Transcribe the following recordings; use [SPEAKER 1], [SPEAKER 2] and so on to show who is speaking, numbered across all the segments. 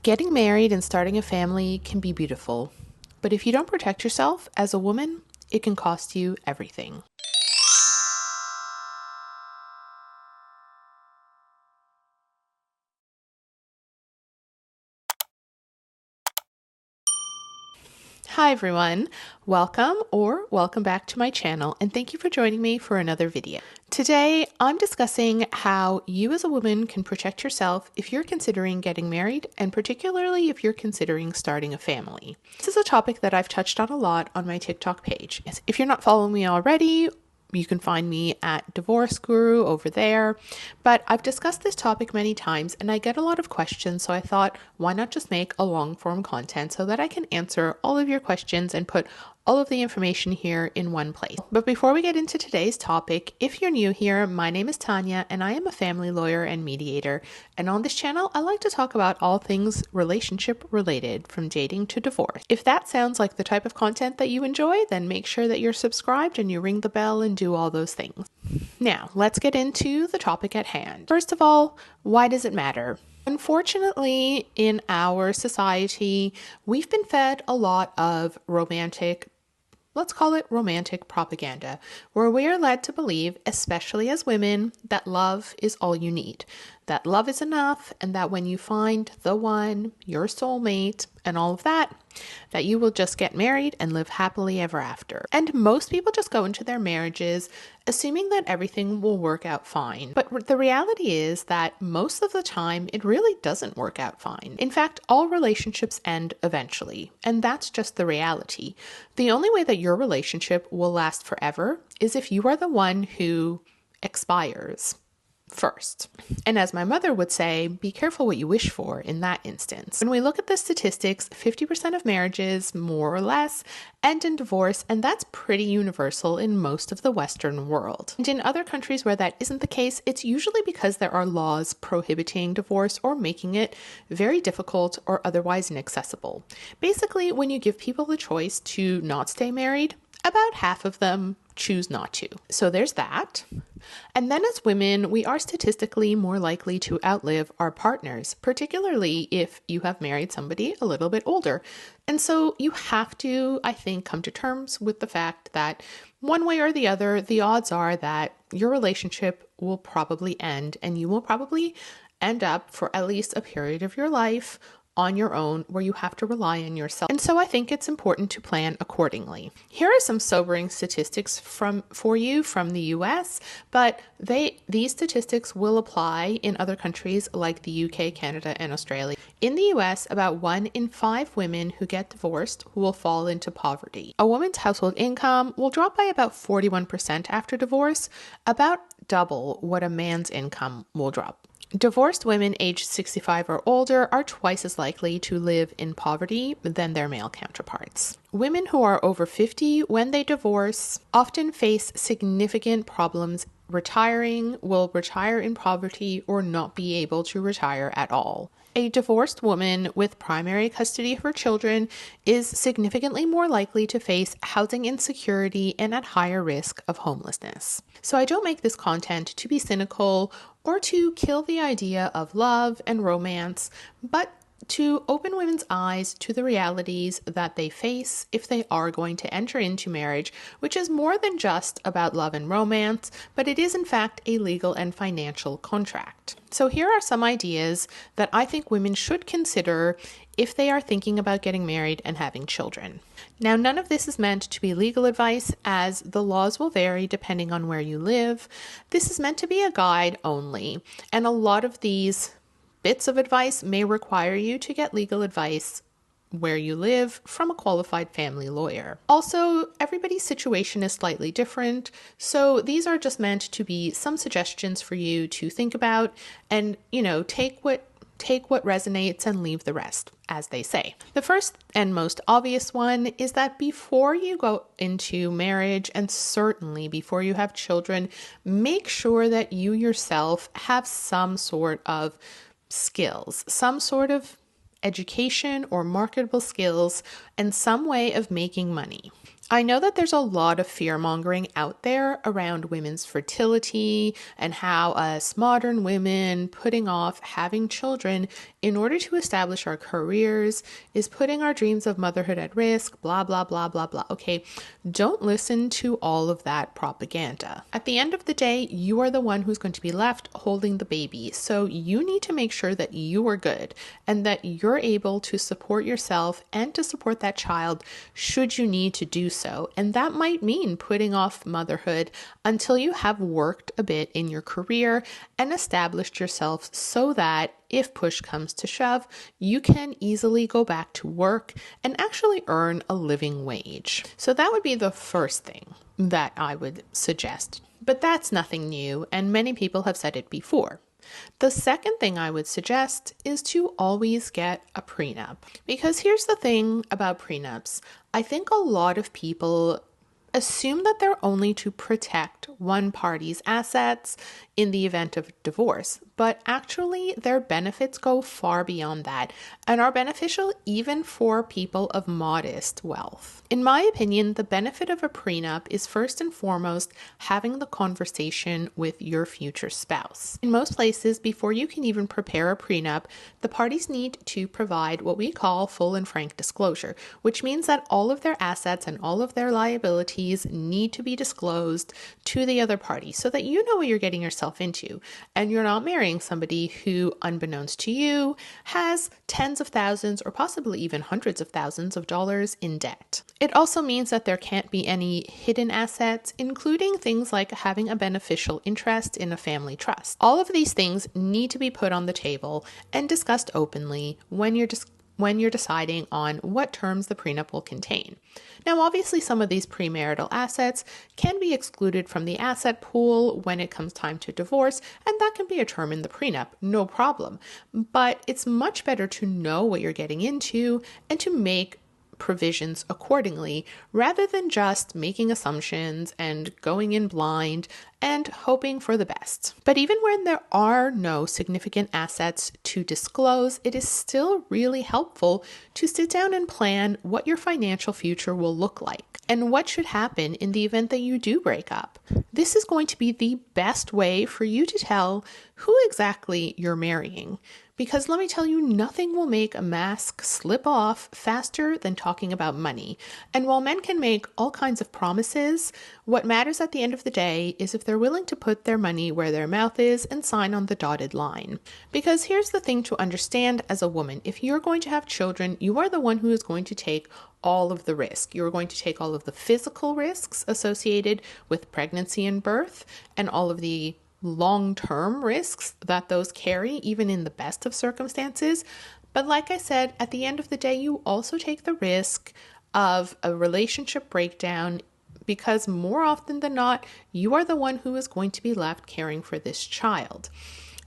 [SPEAKER 1] Getting married and starting a family can be beautiful, but if you don't protect yourself as a woman, it can cost you everything. Hi everyone, welcome back to my channel, and thank you for joining me for another video. Today, I'm discussing how you as a woman can protect yourself if you're considering getting married, and particularly if you're considering starting a family. This is a topic that I've touched on a lot on my TikTok page. If you're not following me already, you can find me at Divorce Guru over there. But I've discussed this topic many times and I get a lot of questions, so I thought, why not just make a long form content so that I can answer all of your questions and put all of the information here in one place. But before we get into today's topic, if you're new here, my name is Tanya and I am a family lawyer and mediator. And on this channel, I like to talk about all things relationship related, from dating to divorce. If that sounds like the type of content that you enjoy, then make sure that you're subscribed and you ring the bell and do all those things. Now, let's get into the topic at hand. First of all, why does it matter? Unfortunately, in our society, we've been fed a lot of let's call it romantic propaganda, where we are led to believe, especially as women, that love is all you need, that love is enough, and that when you find the one, your soulmate, and all of that, that you will just get married and live happily ever after. And most people just go into their marriages assuming that everything will work out fine. But the reality is that most of the time, it really doesn't work out fine. In fact, all relationships end eventually, and that's just the reality. The only way that your relationship will last forever is if you are the one who expires first. And as my mother would say, be careful what you wish for in that instance. When we look at the statistics, 50% of marriages, more or less, end in divorce, and that's pretty universal in most of the Western world. And in other countries where that isn't the case, it's usually because there are laws prohibiting divorce or making it very difficult or otherwise inaccessible. Basically, when you give people the choice to not stay married, about half of them choose not to. So there's that. And then as women, we are statistically more likely to outlive our partners, particularly if you have married somebody a little bit older. And so you have to, I think, come to terms with the fact that one way or the other, the odds are that your relationship will probably end and you will probably end up for at least a period of your life on your own, where you have to rely on yourself. And so I think it's important to plan accordingly. Here are some sobering statistics for you from the US, but these statistics will apply in other countries like the UK, Canada, and Australia. In the US, about 1 in 5 women who get divorced will fall into poverty. A woman's household income will drop by about 41% after divorce, about double what a man's income will drop. Divorced women aged 65 or older are twice as likely to live in poverty than their male counterparts. Women who are over 50 when they divorce often face significant problems will retire in poverty or not be able to retire at all. A divorced woman with primary custody of her children is significantly more likely to face housing insecurity and at higher risk of homelessness. So I don't make this content to be cynical or to kill the idea of love and romance, but to open women's eyes to the realities that they face if they are going to enter into marriage, which is more than just about love and romance, but it is in fact a legal and financial contract. So here are some ideas that I think women should consider if they are thinking about getting married and having children. Now, none of this is meant to be legal advice, as the laws will vary depending on where you live. This is meant to be a guide only, and a lot of these bits of advice may require you to get legal advice where you live from a qualified family lawyer. Also, everybody's situation is slightly different, so these are just meant to be some suggestions for you to think about and, take what resonates and leave the rest, as they say. The first and most obvious one is that before you go into marriage, and certainly before you have children, make sure that you yourself have some sort of skills, some sort of education or marketable skills, and some way of making money. I know that there's a lot of fear mongering out there around women's fertility and how us modern women putting off having children in order to establish our careers is putting our dreams of motherhood at risk, blah, blah, blah, blah, blah. Okay, don't listen to all of that propaganda. At the end of the day, you are the one who's going to be left holding the baby. So you need to make sure that you are good and that you're able to support yourself and to support that child should you need to do so. And that might mean putting off motherhood until you have worked a bit in your career and established yourself so that if push comes to shove, you can easily go back to work and actually earn a living wage. So that would be the first thing that I would suggest. But that's nothing new, and many people have said it before. The second thing I would suggest is to always get a prenup. Because here's the thing about prenups. I think a lot of people assume that they're only to protect one party's assets in the event of divorce, but actually their benefits go far beyond that and are beneficial even for people of modest wealth. In my opinion, the benefit of a prenup is first and foremost having the conversation with your future spouse. In most places, before you can even prepare a prenup, the parties need to provide what we call full and frank disclosure, which means that all of their assets and all of their liabilities need to be disclosed to the other party so that you know what you're getting yourself into and you're not marrying somebody who, unbeknownst to you, has tens of thousands or possibly even hundreds of thousands of dollars in debt. It also means that there can't be any hidden assets, including things like having a beneficial interest in a family trust. All of these things need to be put on the table and discussed openly when you're deciding on what terms the prenup will contain. Now, obviously, some of these premarital assets can be excluded from the asset pool when it comes time to divorce, and that can be a term in the prenup, no problem. But it's much better to know what you're getting into and to make provisions accordingly rather than just making assumptions and going in blind and hoping for the best. But even when there are no significant assets to disclose, it is still really helpful to sit down and plan what your financial future will look like and what should happen in the event that you do break up. This is going to be the best way for you to tell who exactly you're marrying. Because let me tell you, nothing will make a mask slip off faster than talking about money. And while men can make all kinds of promises, what matters at the end of the day is if they're willing to put their money where their mouth is and sign on the dotted line. Because here's the thing to understand as a woman. If you're going to have children, you are the one who is going to take all of the risk. You're going to take all of the physical risks associated with pregnancy and birth and all of the long-term risks that those carry, even in the best of circumstances. But like I said, at the end of the day, you also take the risk of a relationship breakdown because more often than not, you are the one who is going to be left caring for this child.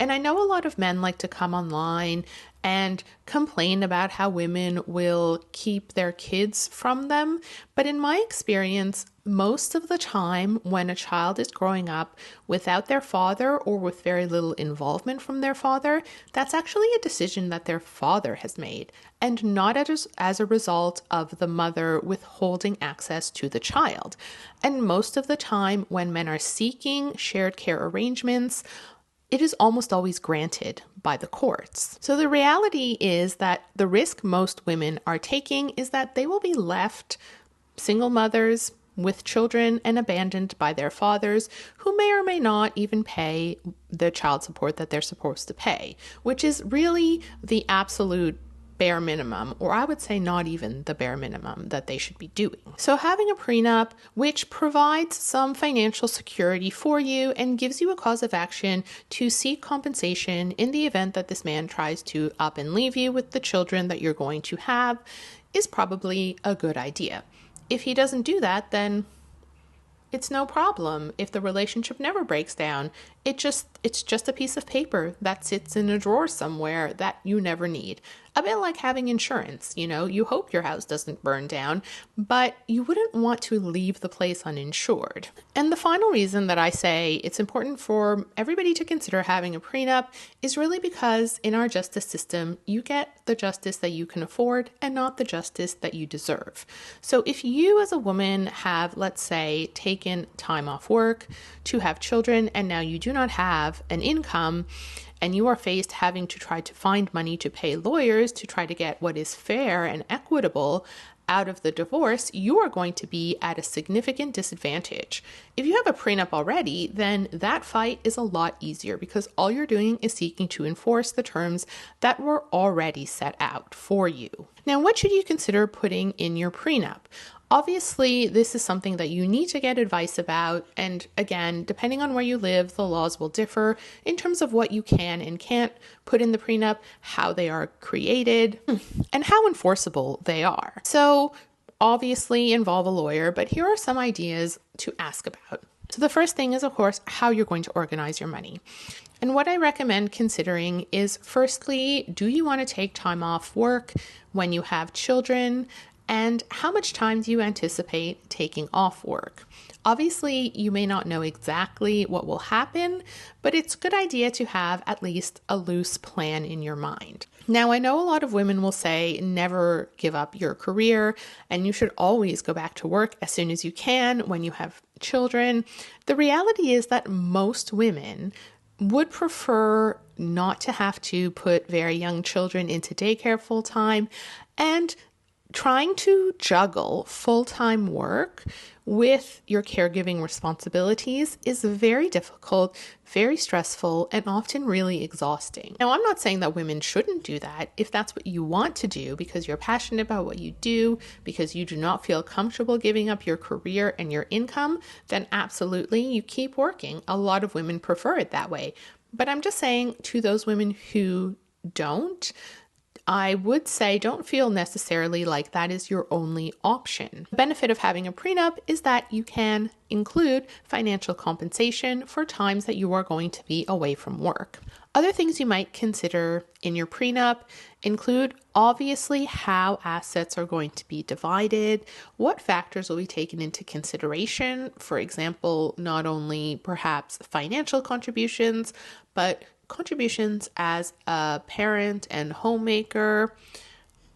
[SPEAKER 1] And I know a lot of men like to come online and complain about how women will keep their kids from them. But in my experience, most of the time when a child is growing up without their father or with very little involvement from their father, that's actually a decision that their father has made and not as a result of the mother withholding access to the child. And most of the time when men are seeking shared care arrangements, it is almost always granted by the courts. So the reality is that the risk most women are taking is that they will be left single mothers with children and abandoned by their fathers who may or may not even pay the child support that they're supposed to pay, which is really the absolute bare minimum, or I would say not even the bare minimum that they should be doing. So having a prenup which provides some financial security for you and gives you a cause of action to seek compensation in the event that this man tries to up and leave you with the children that you're going to have is probably a good idea. If he doesn't do that, then it's no problem. If the relationship never breaks down, it's just a piece of paper that sits in a drawer somewhere that you never need. A bit like having insurance, you hope your house doesn't burn down, but you wouldn't want to leave the place uninsured. And the final reason that I say it's important for everybody to consider having a prenup is really because in our justice system, you get the justice that you can afford and not the justice that you deserve. So if you as a woman have, let's say, taken time off work to have children and now you do not have an income, and you are faced having to try to find money to pay lawyers to try to get what is fair and equitable out of the divorce, you are going to be at a significant disadvantage. If you have a prenup already, then that fight is a lot easier because all you're doing is seeking to enforce the terms that were already set out for you. Now, what should you consider putting in your prenup? Obviously, this is something that you need to get advice about. And again, depending on where you live, the laws will differ in terms of what you can and can't put in the prenup, how they are created, and how enforceable they are. So obviously involve a lawyer, but here are some ideas to ask about. So the first thing is, of course, how you're going to organize your money. And what I recommend considering is, firstly, do you want to take time off work when you have children? And how much time do you anticipate taking off work? Obviously, you may not know exactly what will happen, but it's a good idea to have at least a loose plan in your mind. Now, I know a lot of women will say never give up your career and you should always go back to work as soon as you can when you have children. The reality is that most women would prefer not to have to put very young children into daycare full time, and trying to juggle full-time work with your caregiving responsibilities is very difficult, very stressful, and often really exhausting. Now, I'm not saying that women shouldn't do that. If that's what you want to do because you're passionate about what you do, because you do not feel comfortable giving up your career and your income, then absolutely, you keep working. A lot of women prefer it that way. But I'm just saying to those women who don't, I would say don't feel necessarily like that is your only option. The benefit of having a prenup is that you can include financial compensation for times that you are going to be away from work. Other things you might consider in your prenup include obviously how assets are going to be divided, what factors will be taken into consideration. For example, not only perhaps financial contributions, but contributions as a parent and homemaker,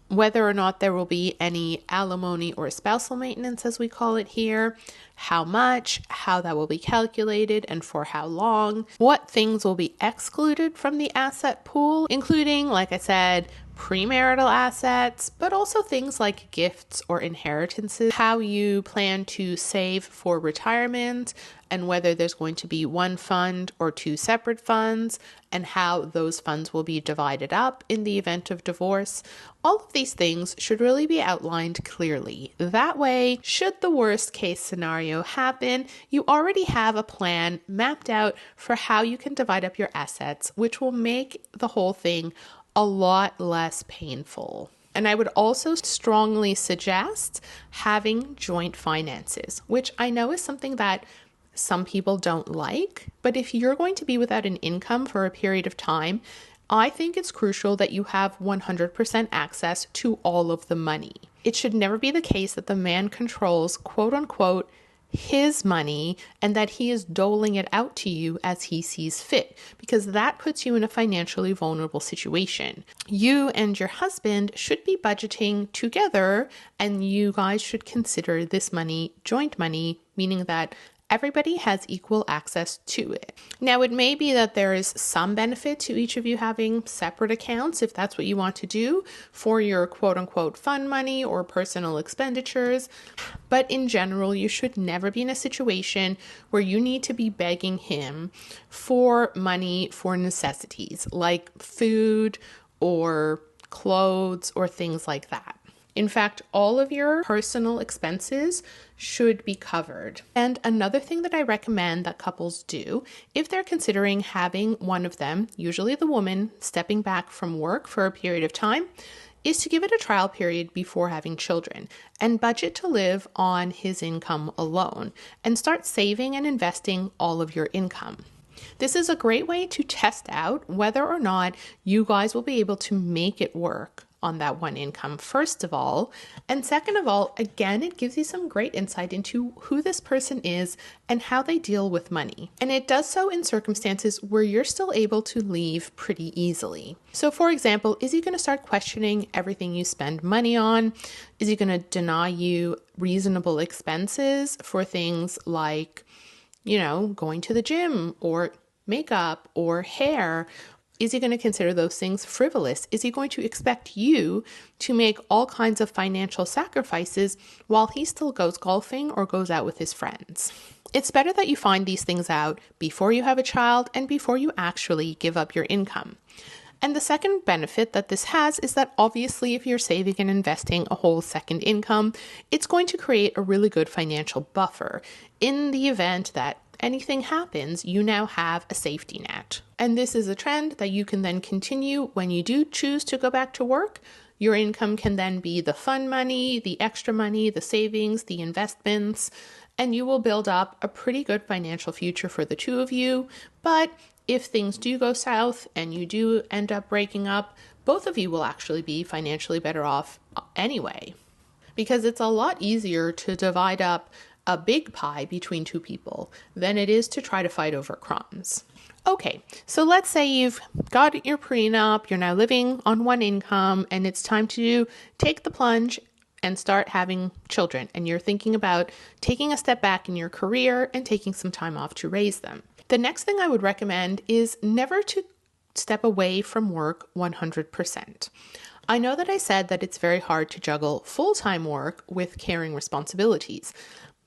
[SPEAKER 1] whether or not there will be any alimony or spousal maintenance, as we call it here, how much, how that will be calculated, and for how long, what things will be excluded from the asset pool, including, like I said, premarital assets, but also things like gifts or inheritances, how you plan to save for retirement, and whether there's going to be one fund or two separate funds, and how those funds will be divided up in the event of divorce. All of these things should really be outlined clearly. That way, should the worst case scenario happen, you already have a plan mapped out for how you can divide up your assets, which will make the whole thing a lot less painful. And I would also strongly suggest having joint finances, which I know is something that some people don't like, but if you're going to be without an income for a period of time, I think it's crucial that you have 100% access to all of the money. It should never be the case that the man controls, quote unquote, his money and that he is doling it out to you as he sees fit, because that puts you in a financially vulnerable situation. You and your husband should be budgeting together, and you guys should consider this money joint money, meaning that everybody has equal access to it. Now, it may be that there is some benefit to each of you having separate accounts if that's what you want to do for your quote unquote fun money or personal expenditures. But in general, you should never be in a situation where you need to be begging him for money for necessities like food or clothes or things like that. In fact, all of your personal expenses should be covered. And another thing that I recommend that couples do, if they're considering having one of them, usually the woman, stepping back from work for a period of time, is to give it a trial period before having children and budget to live on his income alone and start saving and investing all of your income. This is a great way to test out whether or not you guys will be able to make it work on that one income, first of all. And second of all, again, it gives you some great insight into who this person is and how they deal with money. And it does so in circumstances where you're still able to leave pretty easily. So for example, is he going to start questioning everything you spend money on? Is he going to deny you reasonable expenses for things like, going to the gym or makeup or hair? Is he going to consider those things frivolous? Is he going to expect you to make all kinds of financial sacrifices while he still goes golfing or goes out with his friends? It's better that you find these things out before you have a child and before you actually give up your income. And the second benefit that this has is that obviously if you're saving and investing a whole second income, it's going to create a really good financial buffer. In the event that anything happens, you now have a safety net. And this is a trend that you can then continue when you do choose to go back to work. Your income can then be the fun money, the extra money, the savings, the investments, and you will build up a pretty good financial future for the two of you. But if things do go south and you do end up breaking up, both of you will actually be financially better off anyway, because it's a lot easier to divide up a big pie between two people than it is to try to fight over crumbs. Okay, so let's say you've got your prenup, you're now living on one income, and it's time to take the plunge and start having children, and you're thinking about taking a step back in your career and taking some time off to raise them. The next thing I would recommend is never to step away from work 100%. I know that I said that it's very hard to juggle full-time work with caring responsibilities,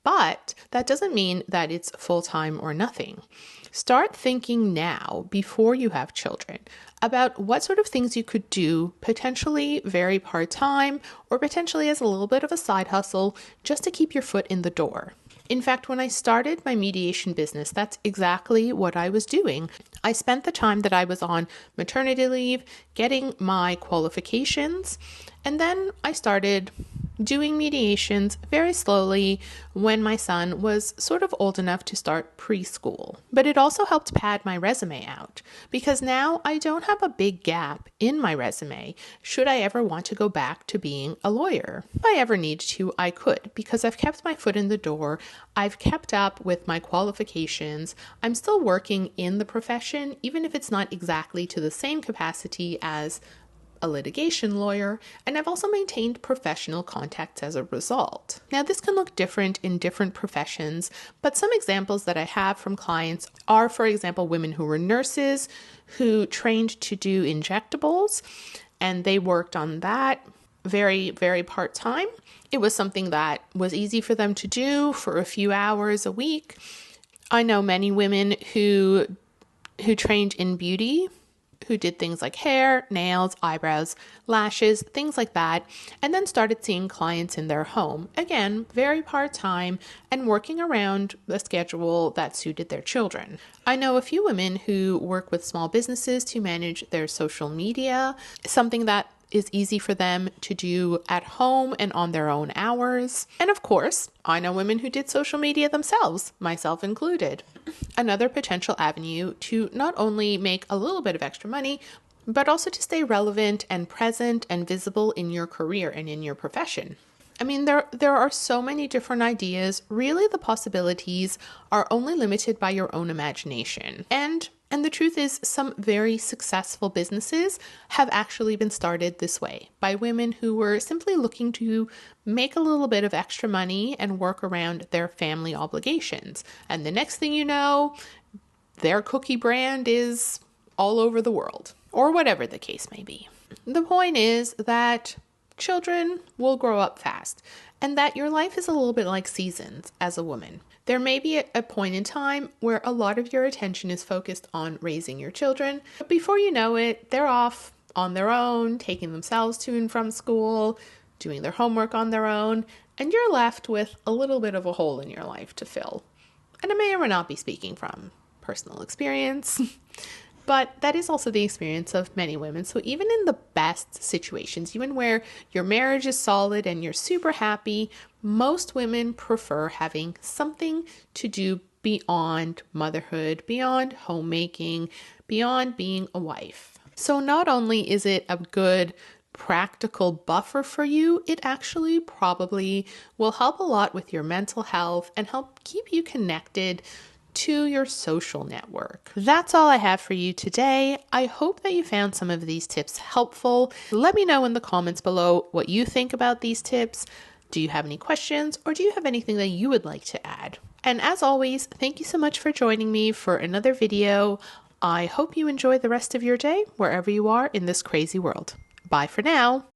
[SPEAKER 1] but that doesn't mean that it's full-time or nothing. Start thinking now, before you have children, about what sort of things you could do, potentially very part-time or potentially as a little bit of a side hustle, just to keep your foot in the door. In fact, when I started my mediation business, that's exactly what I was doing. I spent the time that I was on maternity leave getting my qualifications, and then I started doing mediations very slowly when my son was sort of old enough to start preschool. But it also helped pad my resume out, because now I don't have a big gap in my resume should I ever want to go back to being a lawyer. If I ever need to, I could, because I've kept my foot in the door. I've kept up with my qualifications. I'm still working in the profession, even if it's not exactly to the same capacity as a litigation lawyer, and I've also maintained professional contacts as a result. Now, this can look different in different professions, but some examples that I have from clients are, for example, women who were nurses who trained to do injectables, and they worked on that very, very part-time. It was something that was easy for them to do for a few hours a week. I know many women who trained in beauty, who did things like hair, nails, eyebrows, lashes, things like that, and then started seeing clients in their home. Again, very part-time and working around the schedule that suited their children. I know a few women who work with small businesses to manage their social media, something that is easy for them to do at home and on their own hours. And of course, I know women who did social media themselves, myself included. Another potential avenue to not only make a little bit of extra money, but also to stay relevant and present and visible in your career and in your profession. I mean, there are so many different ideas. Really, the possibilities are only limited by your own imagination. And the truth is, some very successful businesses have actually been started this way by women who were simply looking to make a little bit of extra money and work around their family obligations. And the next thing you know, their cookie brand is all over the world, or whatever the case may be. The point is that children will grow up fast, and that your life is a little bit like seasons as a woman. There may be a point in time where a lot of your attention is focused on raising your children, but before you know it, they're off on their own, taking themselves to and from school, doing their homework on their own, and you're left with a little bit of a hole in your life to fill. And I may or may not be speaking from personal experience, but that is also the experience of many women. So even in the best situations, even where your marriage is solid and you're super happy, most women prefer having something to do beyond motherhood, beyond homemaking, beyond being a wife. So not only is it a good practical buffer for you, it actually probably will help a lot with your mental health and help keep you connected to your social network. That's all I have for you today. I hope that you found some of these tips helpful. Let me know in the comments below what you think about these tips. Do you have any questions, or do you have anything that you would like to add? And as always, thank you so much for joining me for another video. I hope you enjoy the rest of your day wherever you are in this crazy world. Bye for now.